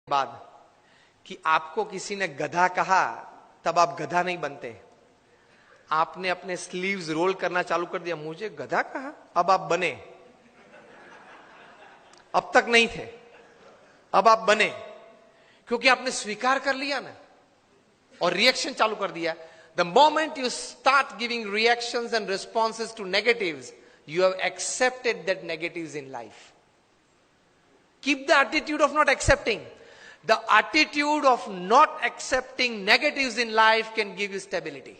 बाद कि आपको किसी ने गधा कहा तब आप गधा नहीं बनते। आपने अपने स्लीव्स रोल करना चालू कर दिया, मुझे गधा कहा, अब आप बने। अब तक नहीं थे, अब आप बने, क्योंकि आपने स्वीकार कर लिया ना और रिएक्शन चालू कर दिया। The moment you start giving reactions and responses to negatives, you have accepted that negatives in life. Keep the attitude of not accepting. The attitude of not accepting negatives in life can give you stability.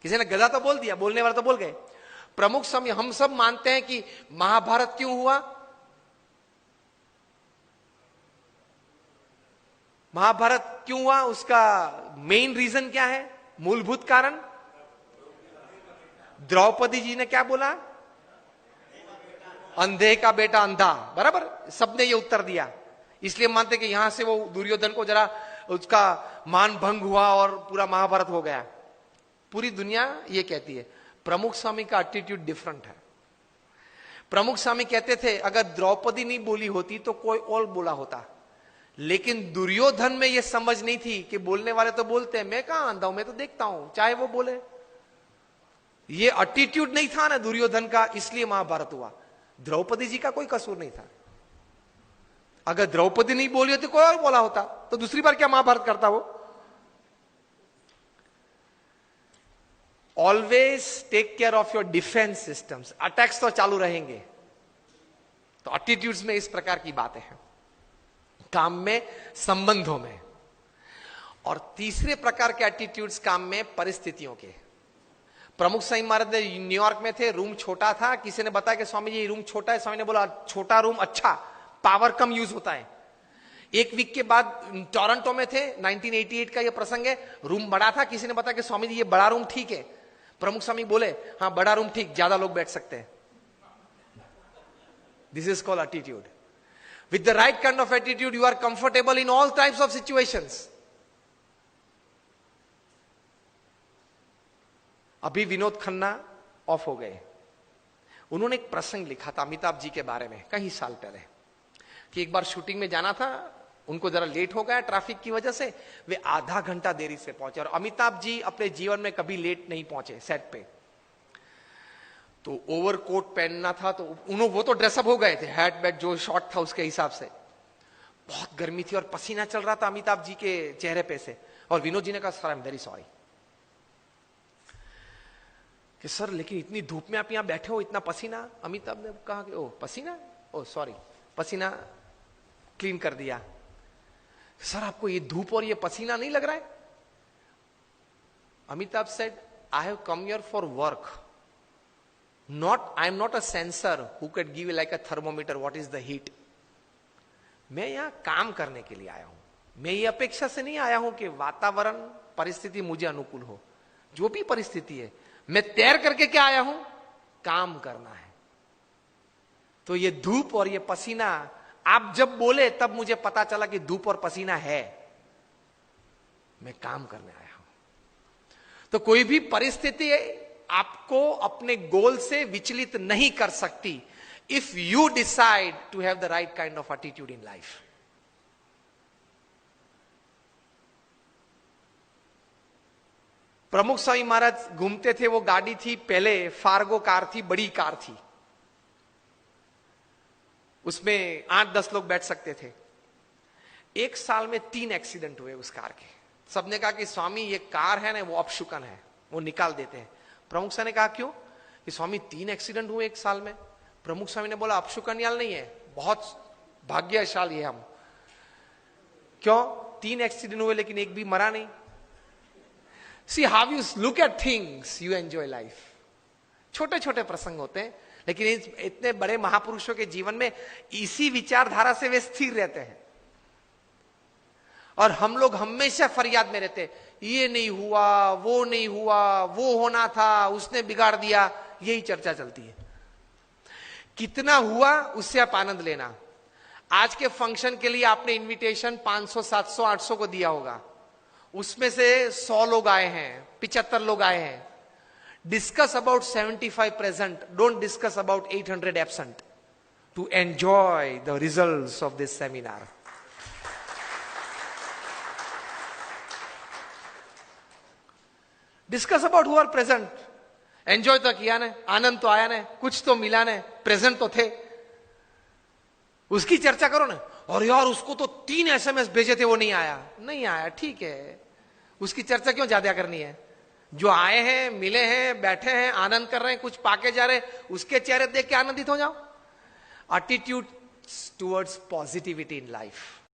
किसी ने गधा तो बोल दिया, बोलने वाला तो बोल गए। प्रमुख समय हम सब मानते हैं कि महाभारत क्यों हुआ? महाभारत क्यों हुआ? उसका मेन रीजन क्या है? मूलभूत कारण द्रौपदी जी ने क्या बोला? अंधे का बेटा अंधा। बराबर, सबने ये उत्तर दिया। इसलिए मानते कि यहां से वो दुर्योधन को जरा उसका मान भंग हुआ और पूरा महाभारत हो गया। पूरी दुनिया ये कहती है। प्रमुख स्वामी का एटीट्यूड डिफरेंट है। प्रमुख स्वामी कहते थे अगर द्रौपदी नहीं बोली होती तो कोई और बोला होता, लेकिन दुर्योधन में ये समझ नहीं थी कि बोलने वाले तो बोलते हैं, मैं कहां अंधा हूं, मैं तो देखता हूं, चाहे वो बोले। ये एटीट्यूड नहीं था ना दुर्योधन का, इसलिए महाभारत हुआ। द्रौपदी जी का कोई कसूर नहीं था। अगर द्रौपदी नहीं बोली होती कोई और बोला होता तो दूसरी बार क्या महाभारत करता वो? Always take care of your defence systems. Attacks तो चालू रहेंगे, तो एटीट्यूड्स में इस प्रकार की बातें हैं, काम में, संबंधों में। और तीसरे प्रकार के एटीट्यूड्स काम में परिस्थितियों के। प्रमुख स्वामी महाराज न्यूयॉर्क में थे, रूम छोटा था। किसी ने बताया कि स्वामी जी रूम छोटा है। स्वामी ने बोला छोटा रूम अच्छा, पावर कम यूज होता है। एक वीक के बाद टोरंटो में थे, 1988 का ये प्रसंग है, रूम बड़ा था। किसी ने बताया कि स्वामी जी ये बड़ा रूम ठीक है। प्रमुख स्वामी बोले हाँ बड़ा रूम ठीक, ज्यादा लोग बैठ सकते हैं। This is called attitude. With the right kind of attitude you are comfortable in all types of situations. अभी विनोद खन्ना ऑफ हो गए। उन्होंने एक प्रसंग लिखा था अमिताभ जी के बारे में कई साल पहले, कि एक बार शूटिंग में जाना था, उनको जरा लेट हो गया ट्रैफिक की वजह से, वे आधा घंटा देरी से पहुंचे। और अमिताभ जी अपने जीवन में कभी लेट नहीं पहुंचे सेट पे। तो ओवरकोट पहनना था, तो वो तो ड्रेसअप हो गए थे, हैट बैट जो शॉर्ट था उसके हिसाब से। बहुत गर्मी थी और पसीना चल रहा था अमिताभ जी के चेहरे पे से। और विनोद जी ने कहा sir I am very sorry कि सर लेकिन इतनी धूप में आप यहां बैठे हो, इतना पसीना। अमिताभ ने कहा कि ओ पसीना, ओ सॉरी, पसीना क्लीन कर दिया। सर आपको ये धूप और ये पसीना नहीं लग रहा है? Amitabh said I have come here for work, not I am not a sensor who can give like a thermometer what is the heat. मैं यहां काम करने के लिए आया हूं। मैं ये अपेक्षा से नहीं आया हूं कि वातावरण परिस्थिति मुझे अनुकूल हो। जो भी परिस्थिति है, मैं तैर करके क्या आया हूं? काम करना है। तो ये धूप और ये पसीना, आप जब बोले तब मुझे पता चला कि धूप और पसीना है, मैं काम करने आया हूं। तो कोई भी परिस्थिति आपको अपने गोल से विचलित नहीं कर सकती, if you decide to have the right kind of attitude in life. Pramukh Swami महाराज घूमते थे, वो गाड़ी थी पहले फार्गो कार थी, बड़ी कार थी, उसमें 8-10 लोग बैठ सकते थे। एक साल में 3 एक्सीडेंट हुए उस कार के। सबने कहा कि स्वामी ये कार है ना वो अपशुकन है, वो निकाल देते हैं। प्रमुख स्वामी ने कहा क्यों? कि स्वामी 3 एक्सीडेंट हुए एक साल में। प्रमुख स्वामी ने बोला अपशुकन याल नहीं है, बहुत भाग्यशाली है हम। क्यों? 3 एक्सीडेंट हुए लेकिन एक भी मरा नहीं। See how you look at things, you enjoy life. छोटे छोटे प्रसंग होते हैं, लेकिन इतने बड़े महापुरुषों के जीवन में इसी विचारधारा से वे स्थिर रहते हैं। और हम लोग हमेशा फरियाद में रहते, ये नहीं हुआ, वो नहीं हुआ, वो होना था, उसने बिगाड़ दिया, यही चर्चा चलती है। कितना हुआ उससे आप आनंद लेना। आज के फंक्शन के लिए आपने इनविटेशन 500, 700, 800 को दिया होगा, उसमें से 100 लोग आए हैं, 75 लोग आए हैं। Discuss about 75 present, don't discuss about 800 absent to enjoy the results of this seminar. Discuss about who are present. Enjoy तो किया ने, आनंद तो आया ने, कुछ तो मिला ने, प्रेजेंट तो थे, उसकी चर्चा करो ना. और यार उसको तो 3 SMS भेजे थे, वो नहीं आया. नहीं आया, ठीक है, उसकी चर्चा क्यों ज्यादा करनी है? जो आए हैं, मिले हैं, बैठे हैं, आनंद कर रहे हैं, कुछ पाके जा रहे हैं, उसके चेहरे देख के आनंदित हो जाओ. Attitude towards positivity in life.